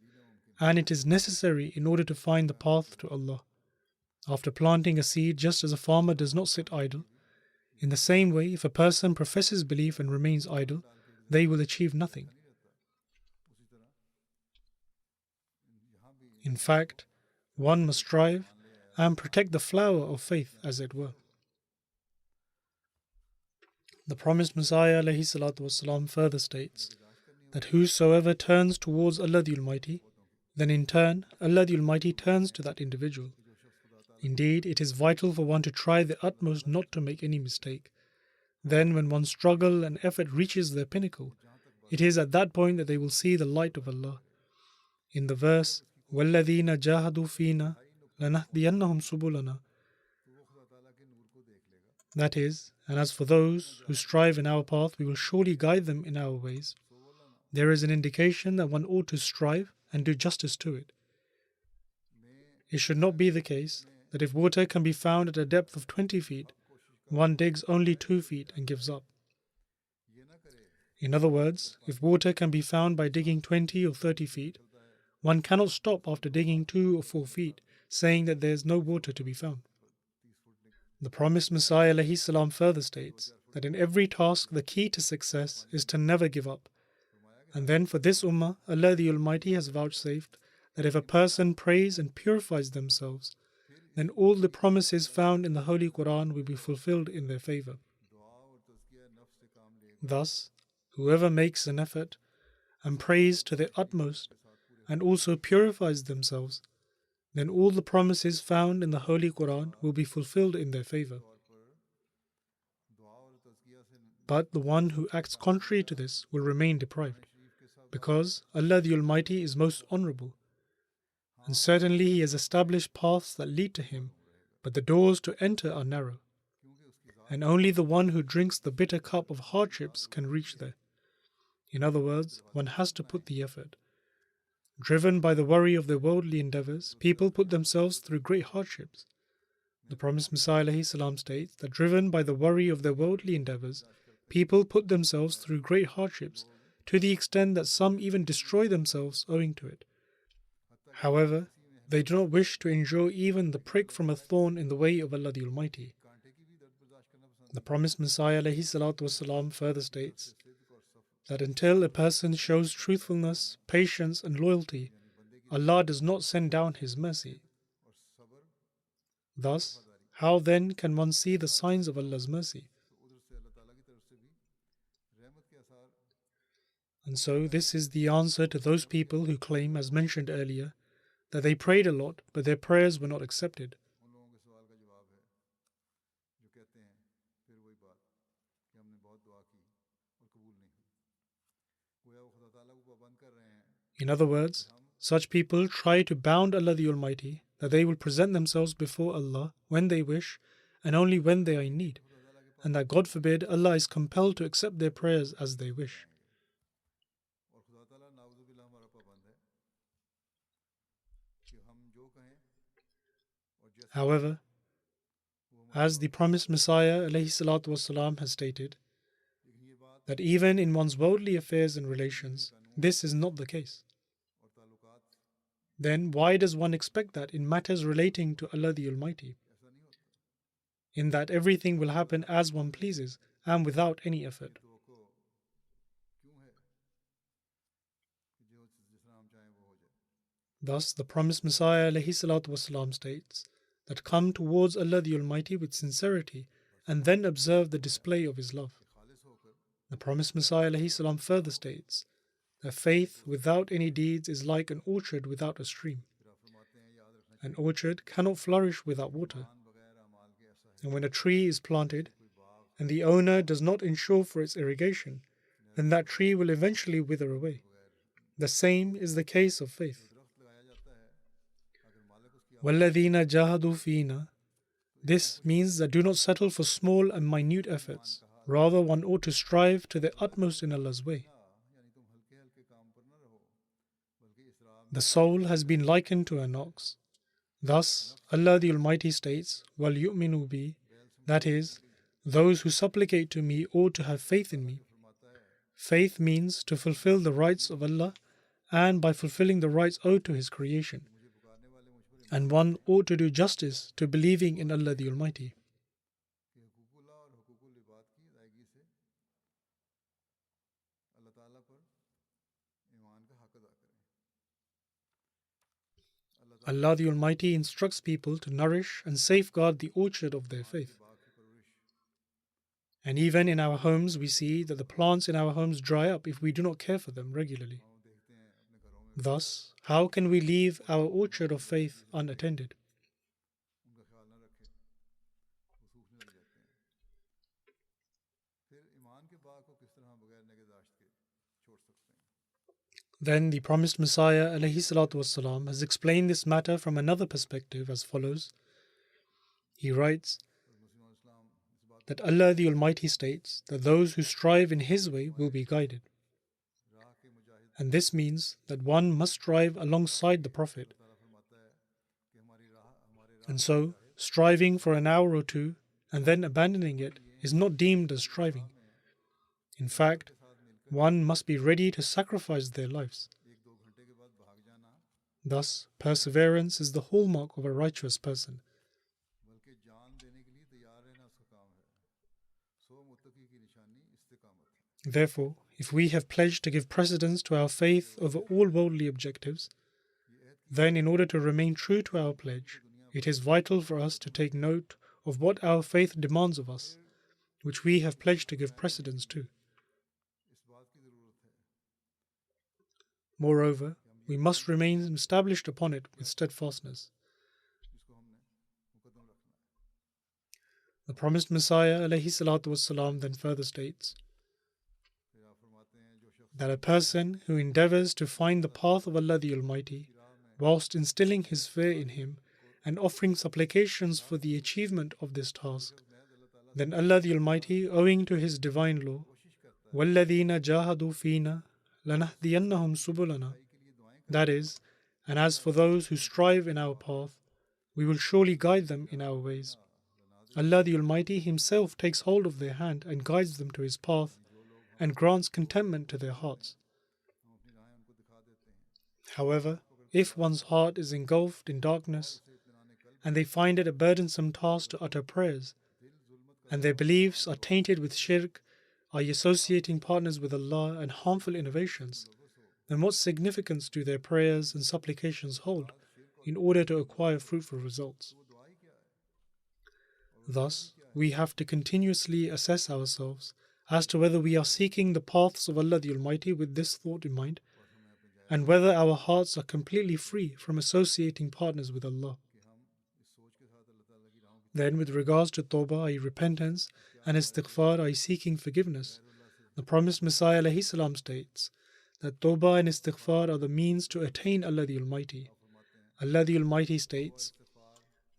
and it is necessary in order to find the path to Allah. After planting a seed, just as a farmer does not sit idle, in the same way, if a person professes belief and remains idle, they will achieve nothing. In fact, one must strive and protect the flower of faith, as it were. The promised Messiah ﷺ further states that whosoever turns towards Allah the Almighty, then in turn Allah the Almighty turns to that individual. Indeed, it is vital for one to try the utmost not to make any mistake. Then when one's struggle and effort reaches their pinnacle, it is at that point that they will see the light of Allah. In the verse, وَالَّذِينَ جَاهَدُوا فِينَا لَنَهْدِيَنَّهُمْ سُبُلَنَا. That is, and as for those who strive in our path, we will surely guide them in our ways. There is an indication that one ought to strive and do justice to it. It should not be the case that if water can be found at a depth of 20 feet, one digs only 2 feet and gives up. In other words, if water can be found by digging 20 or 30 feet, one cannot stop after digging 2 or 4 feet, saying that there is no water to be found. The promised Messiah ﷺ further states that in every task the key to success is to never give up. And then for this ummah, Allah the Almighty has vouchsafed that if a person prays and purifies themselves, then all the promises found in the Holy Quran will be fulfilled in their favor. Thus, whoever makes an effort and prays to their utmost and also purifies themselves, then all the promises found in the Holy Quran will be fulfilled in their favor. But the one who acts contrary to this will remain deprived, because Allah the Almighty is most honorable, and certainly He has established paths that lead to Him, but the doors to enter are narrow, and only the one who drinks the bitter cup of hardships can reach there. In other words, one has to put the effort. Driven by the worry of their worldly endeavors, people put themselves through great hardships. The promised Messiah ﷺ states that driven by the worry of their worldly endeavors, people put themselves through great hardships, to the extent that some even destroy themselves owing to it. However, they do not wish to endure even the prick from a thorn in the way of Allah the Almighty. The promised Messiah ﷺ further states that until a person shows truthfulness, patience, and loyalty, Allah does not send down His mercy. Thus, how then can one see the signs of Allah's mercy? And so, this is the answer to those people who claim, as mentioned earlier, that they prayed a lot, but their prayers were not accepted. In other words, such people try to bound Allah the Almighty that they will present themselves before Allah when they wish and only when they are in need, and that God forbid Allah is compelled to accept their prayers as they wish. However, as the promised Messiah ﷺ has stated, that even in one's worldly affairs and relations, this is not the case. Then why does one expect that in matters relating to Allah the Almighty? In that everything will happen as one pleases and without any effort. Thus, the promised Messiah ﷺ states that come towards Allah the Almighty with sincerity and then observe the display of His love. The promised Messiah ﷺ further states that faith without any deeds is like an orchard without a stream. An orchard cannot flourish without water. And when a tree is planted and the owner does not ensure for its irrigation, then that tree will eventually wither away. The same is the case of faith. وَالَّذِينَ جَاهَدُوا فِينَا. This means that do not settle for small and minute efforts. Rather, one ought to strive to the utmost in Allah's way. The soul has been likened to an ox. Thus, Allah the Almighty states, وَلْيُؤْمِنُوا بِي, that is, those who supplicate to me ought to have faith in me. Faith means to fulfill the rights of Allah, and by fulfilling the rights owed to His creation. And one ought to do justice to believing in Allah the Almighty. Allah the Almighty instructs people to nourish and safeguard the orchard of their faith. And even in our homes, we see that the plants in our homes dry up if we do not care for them regularly. Thus, how can we leave our orchard of faith unattended? Then the promised Messiah ﷺ has explained this matter from another perspective as follows. He writes that Allah the Almighty states that those who strive in His way will be guided. And this means that one must strive alongside the Prophet. And so, striving for an hour or two and then abandoning it is not deemed as striving. In fact, one must be ready to sacrifice their lives. Thus, perseverance is the hallmark of a righteous person. Therefore, if we have pledged to give precedence to our faith over all worldly objectives, then in order to remain true to our pledge, it is vital for us to take note of what our faith demands of us, which we have pledged to give precedence to. Moreover, we must remain established upon it with steadfastness. The promised Messiah ﷺ then further states that a person who endeavors to find the path of Allah the Almighty, whilst instilling his fear in Him and offering supplications for the achievement of this task, then Allah the Almighty, owing to His divine law, وَالَّذِينَ جَاهَدُوا فِينَا لَنَهْدِيَنَّهُمْ سُبُلَنَا, that is, and as for those who strive in our path, we will surely guide them in our ways. Allah the Almighty Himself takes hold of their hand and guides them to His path and grants contentment to their hearts. However, if one's heart is engulfed in darkness and they find it a burdensome task to utter prayers, and their beliefs are tainted with shirk are associating partners with Allah and harmful innovations, then what significance do their prayers and supplications hold in order to acquire fruitful results? Thus, we have to continuously assess ourselves as to whether we are seeking the paths of Allah the Almighty with this thought in mind, and whether our hearts are completely free from associating partners with Allah. Then, with regards to Tawbah, i.e. repentance, and Istighfar, i.e. seeking forgiveness, the promised Messiah ﷺ states that Tawbah and Istighfar are the means to attain Allah the Almighty. Allah the Almighty states,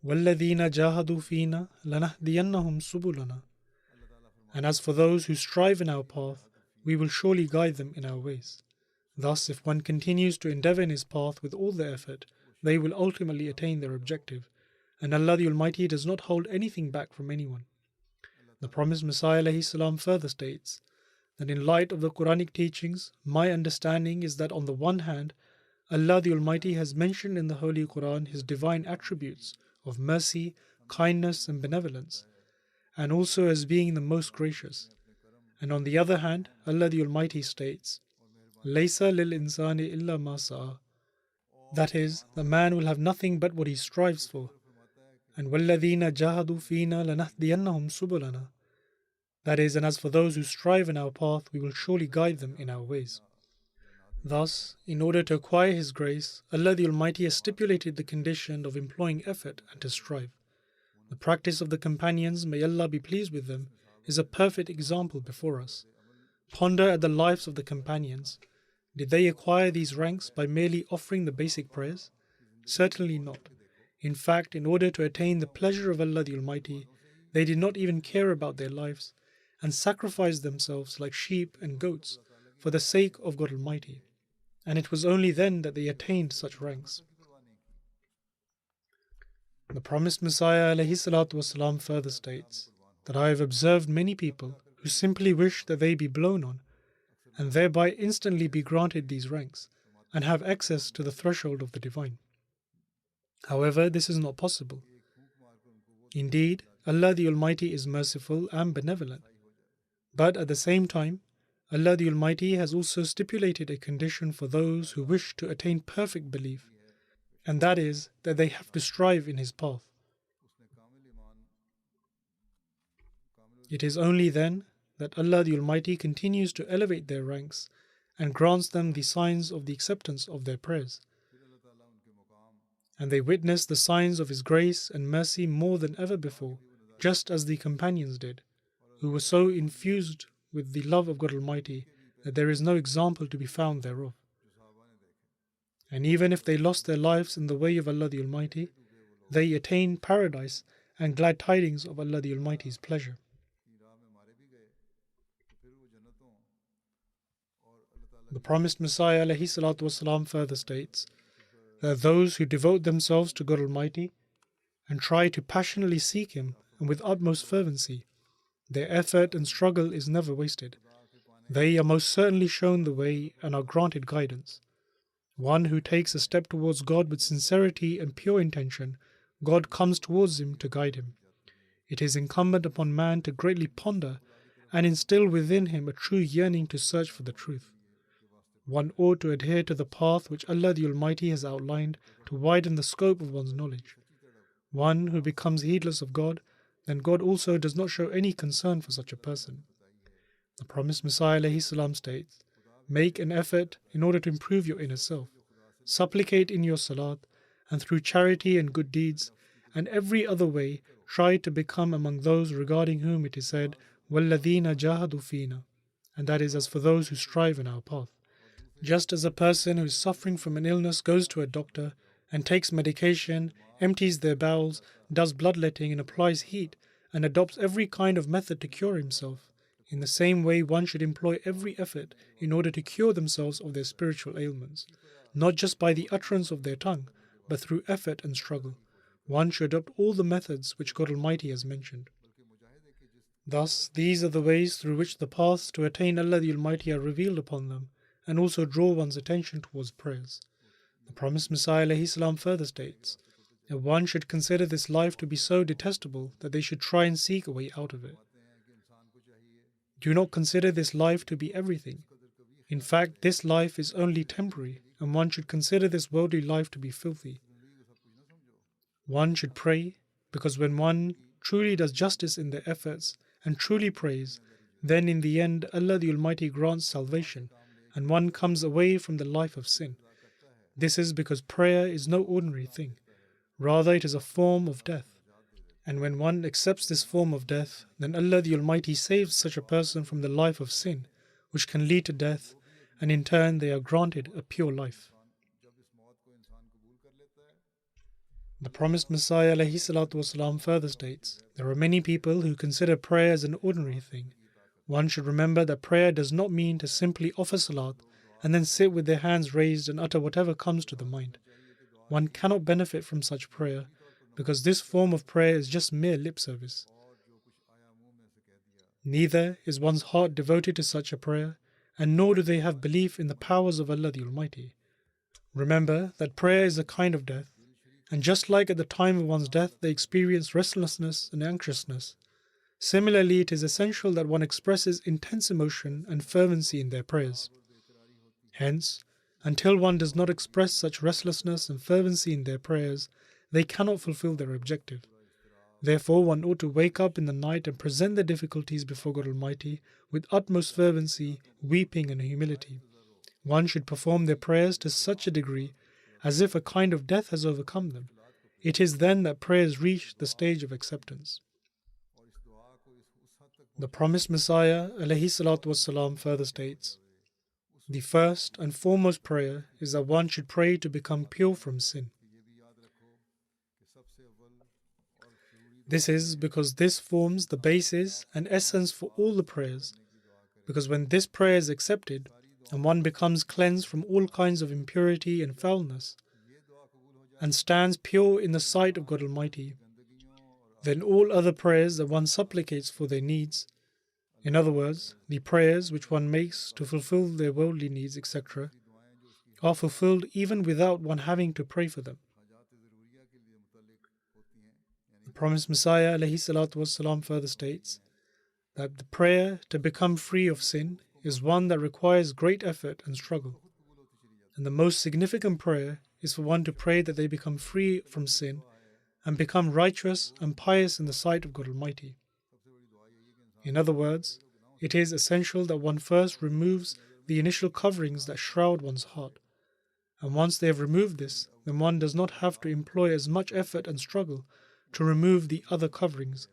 وَالَّذِينَ جَاهَدُوا فِينَا لَنَهْدِيَنَّهُمْ سُبُلَنَا. And as for those who strive in our path, we will surely guide them in our ways. Thus, if one continues to endeavor in his path with all their effort, they will ultimately attain their objective, and Allah the Almighty does not hold anything back from anyone. The promised Messiah ﷺ further states that in light of the Quranic teachings, my understanding is that on the one hand, Allah the Almighty has mentioned in the Holy Quran His divine attributes of mercy, kindness and benevolence, and also as being the most gracious. And on the other hand, Allah the Almighty states, Laysa lil insani illa ma sa'a. That is, the man will have nothing but what he strives for. And وَالَّذِينَ جَاهَدُوا فِينَا لَنَهْدِيَنَّهُمْ سُبُلَنَا. That is, and as for those who strive in our path, we will surely guide them in our ways. Thus, in order to acquire His grace, Allah the Almighty has stipulated the condition of employing effort and to strive. The practice of the companions, may Allah be pleased with them, is a perfect example before us. Ponder at the lives of the companions. Did they acquire these ranks by merely offering the basic prayers? Certainly not. In fact, in order to attain the pleasure of Allah the Almighty, they did not even care about their lives and sacrificed themselves like sheep and goats for the sake of God Almighty. And it was only then that they attained such ranks. The promised Messiah ﷺ further states that I have observed many people who simply wish that they be blown on, and thereby instantly be granted these ranks, and have access to the threshold of the divine. However, this is not possible. Indeed, Allah the Almighty is merciful and benevolent. But at the same time, Allah the Almighty has also stipulated a condition for those who wish to attain perfect belief, and that is that they have to strive in His path. It is only then that Allah the Almighty continues to elevate their ranks and grants them the signs of the acceptance of their prayers. And they witness the signs of His grace and mercy more than ever before, just as the companions did, who were so infused with the love of God Almighty that there is no example to be found thereof. And even if they lost their lives in the way of Allah the Almighty, they attained paradise and glad tidings of Allah the Almighty's pleasure. The promised Messiah ﷺ further states that those who devote themselves to God Almighty and try to passionately seek Him and with utmost fervency, their effort and struggle is never wasted. They are most certainly shown the way and are granted guidance. One who takes a step towards God with sincerity and pure intention, God comes towards him to guide him. It is incumbent upon man to greatly ponder and instill within him a true yearning to search for the truth. One ought to adhere to the path which Allah the Almighty has outlined to widen the scope of one's knowledge. One who becomes heedless of God, then God also does not show any concern for such a person. The promised Messiah ﷺ states, make an effort in order to improve your inner self. Supplicate in your salat, and through charity and good deeds, and every other way, try to become among those regarding whom it is said, وَالَّذِينَ جَاهَدُوا فِينَا, and that is as for those who strive in our path. Just as a person who is suffering from an illness goes to a doctor and takes medication, empties their bowels, does bloodletting and applies heat, and adopts every kind of method to cure himself, in the same way one should employ every effort in order to cure themselves of their spiritual ailments, not just by the utterance of their tongue, but through effort and struggle. One should adopt all the methods which God Almighty has mentioned. Thus, these are the ways through which the paths to attain Allah the Almighty are revealed upon them, and also draw one's attention towards prayers. The promised Messiah ﷺ further states that one should consider this life to be so detestable that they should try and seek a way out of it. Do not consider this life to be everything. In fact, this life is only temporary, and one should consider this worldly life to be filthy. One should pray, because when one truly does justice in their efforts and truly prays, then in the end Allah the Almighty grants salvation, and one comes away from the life of sin. This is because prayer is no ordinary thing. Rather, it is a form of death. And when one accepts this form of death, then Allah the Almighty saves such a person from the life of sin, which can lead to death, and in turn they are granted a pure life. The promised Messiah ﷺ further states, there are many people who consider prayer as an ordinary thing. One should remember that prayer does not mean to simply offer salat and then sit with their hands raised and utter whatever comes to the mind. One cannot benefit from such prayer because this form of prayer is just mere lip service. Neither is one's heart devoted to such a prayer, and nor do they have belief in the powers of Allah the Almighty. Remember that prayer is a kind of death, and just like at the time of one's death they experience restlessness and anxiousness, similarly it is essential that one expresses intense emotion and fervency in their prayers. Hence, until one does not express such restlessness and fervency in their prayers, they cannot fulfill their objective. Therefore, one ought to wake up in the night and present their difficulties before God Almighty with utmost fervency, weeping and humility. One should perform their prayers to such a degree as if a kind of death has overcome them. It is then that prayers reach the stage of acceptance. The promised Messiah ﷺ further states, the first and foremost prayer is that one should pray to become pure from sin. This is because this forms the basis and essence for all the prayers, because when this prayer is accepted and one becomes cleansed from all kinds of impurity and foulness and stands pure in the sight of God Almighty, then all other prayers that one supplicates for their needs, in other words, the prayers which one makes to fulfill their worldly needs, etc., are fulfilled even without one having to pray for them. The promised Messiah ﷺ further states that the prayer to become free of sin is one that requires great effort and struggle. And the most significant prayer is for one to pray that they become free from sin and become righteous and pious in the sight of God Almighty. In other words, it is essential that one first removes the initial coverings that shroud one's heart. And once they have removed this, then one does not have to employ as much effort and struggle to remove the other coverings,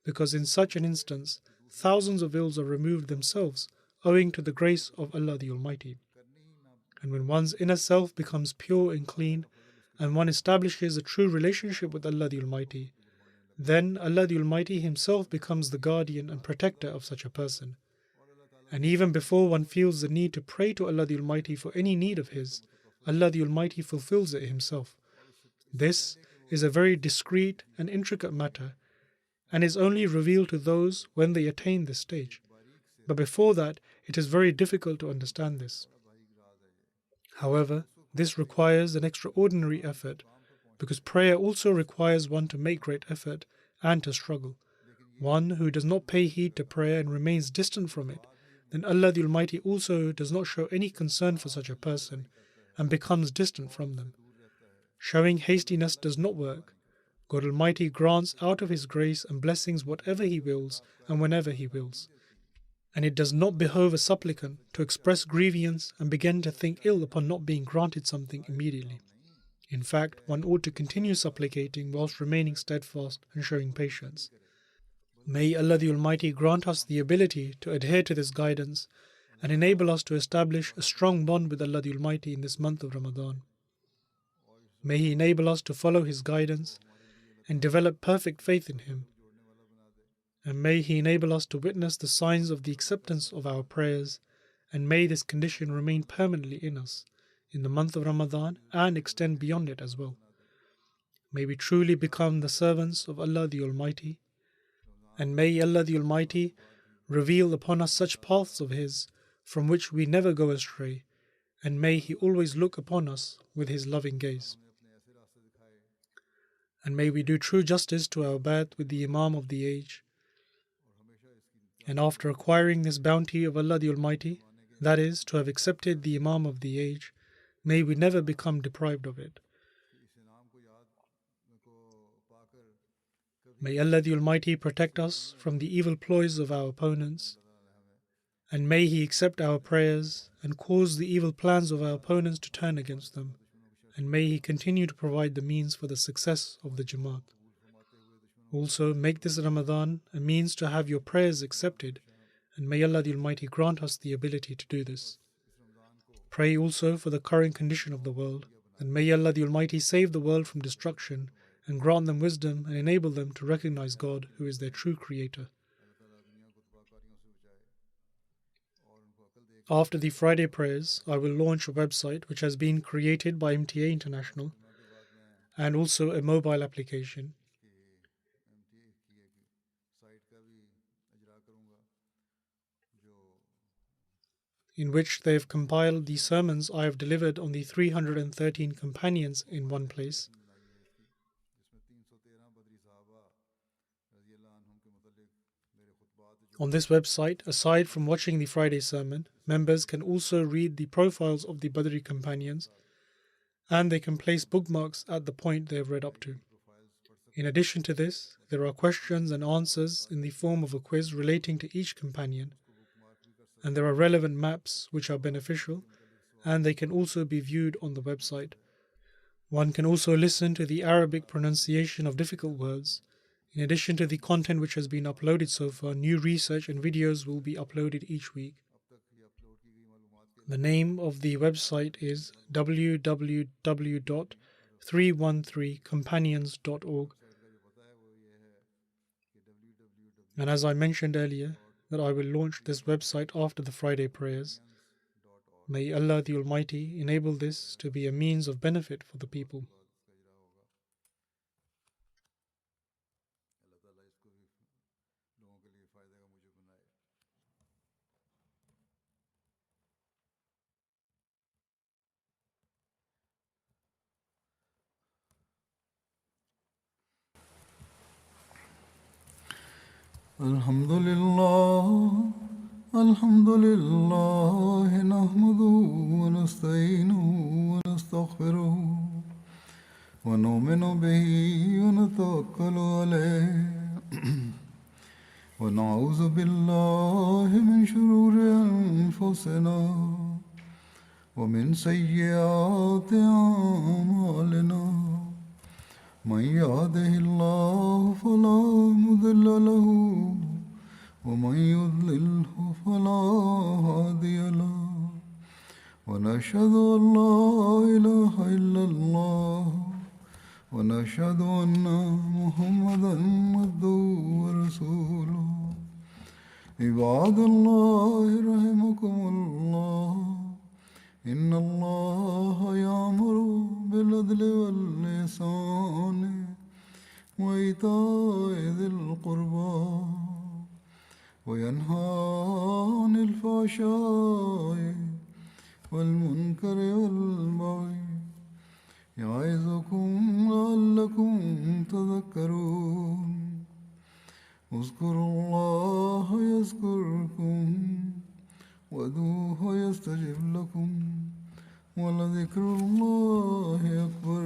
because in such an instance, thousands of ills are removed themselves, owing to the grace of Allah the Almighty. And when one's inner self becomes pure and clean, and one establishes a true relationship with Allah the Almighty, then Allah the Almighty Himself becomes the guardian and protector of such a person. And even before one feels the need to pray to Allah the Almighty for any need of his, Allah the Almighty fulfills it Himself. This is a very discreet and intricate matter, and is only revealed to those when they attain this stage. But before that, it is very difficult to understand this. However, this requires an extraordinary effort, because prayer also requires one to make great effort and to struggle. One who does not pay heed to prayer and remains distant from it, then Allah the Almighty also does not show any concern for such a person and becomes distant from them. Showing hastiness does not work. God Almighty grants out of His grace and blessings whatever He wills and whenever He wills. And it does not behove a supplicant to express grievance and begin to think ill upon not being granted something immediately. In fact, one ought to continue supplicating whilst remaining steadfast and showing patience. May Allah the Almighty grant us the ability to adhere to this guidance and enable us to establish a strong bond with Allah the Almighty in this month of Ramadan. May He enable us to follow His guidance and develop perfect faith in Him. And may He enable us to witness the signs of the acceptance of our prayers, and may this condition remain permanently in us in the month of Ramadan and extend beyond it as well. May we truly become the servants of Allah the Almighty, and may Allah the Almighty reveal upon us such paths of His from which we never go astray, and may He always look upon us with His loving gaze. And may we do true justice to our bath with the Imam of the age, And after acquiring this bounty of Allah the Almighty, that is, to have accepted the Imam of the age, may we never become deprived of it. May Allah the Almighty protect us from the evil ploys of our opponents, and may He accept our prayers and cause the evil plans of our opponents to turn against them, and may He continue to provide the means for the success of the Jamaat. Also, make this Ramadan a means to have your prayers accepted, and may Allah the Almighty grant us the ability to do this. Pray also for the current condition of the world, and may Allah the Almighty save the world from destruction and grant them wisdom and enable them to recognize God, who is their true creator. After the Friday prayers, I will launch a website which has been created by MTA International and also a mobile application. In which they have compiled the sermons I have delivered on the 313 companions in one place. On this website, aside from watching the Friday sermon, members can also read the profiles of the Badri companions, and they can place bookmarks at the point they have read up to. In addition to this, there are questions and answers in the form of a quiz relating to each companion, and there are relevant maps which are beneficial, and they can also be viewed on the website. One can also listen to the Arabic pronunciation of difficult words. In addition to the content which has been uploaded so far, new research and videos will be uploaded each week. The name of the website is www.313companions.org. And as I mentioned earlier, that I will launch this website after the Friday prayers. May Allah the Almighty enable this to be a means of benefit for the people. الحمد لله نحمده ونستعينه ونستغفره ونؤمن به ونتوكل عليه ونعوذ بالله من شرور أنفسنا ومن سيئات أعمالنا من يهده الله فلا مضل له ومن يضلله فلا هادي له ونشهد أن لا إله إلا الله ونشهد أن محمدا عبده ورسوله عباد الله رحمكم الله إن الله يأمر بالعدل والإحسان وإيتاء ذي القربى وينهى عن الفحشاء والمنكر والبغي يعظكم لعلكم تذكرون اذكروا الله يذكركم وادعوه يستجب لكم ولذكر الله أكبر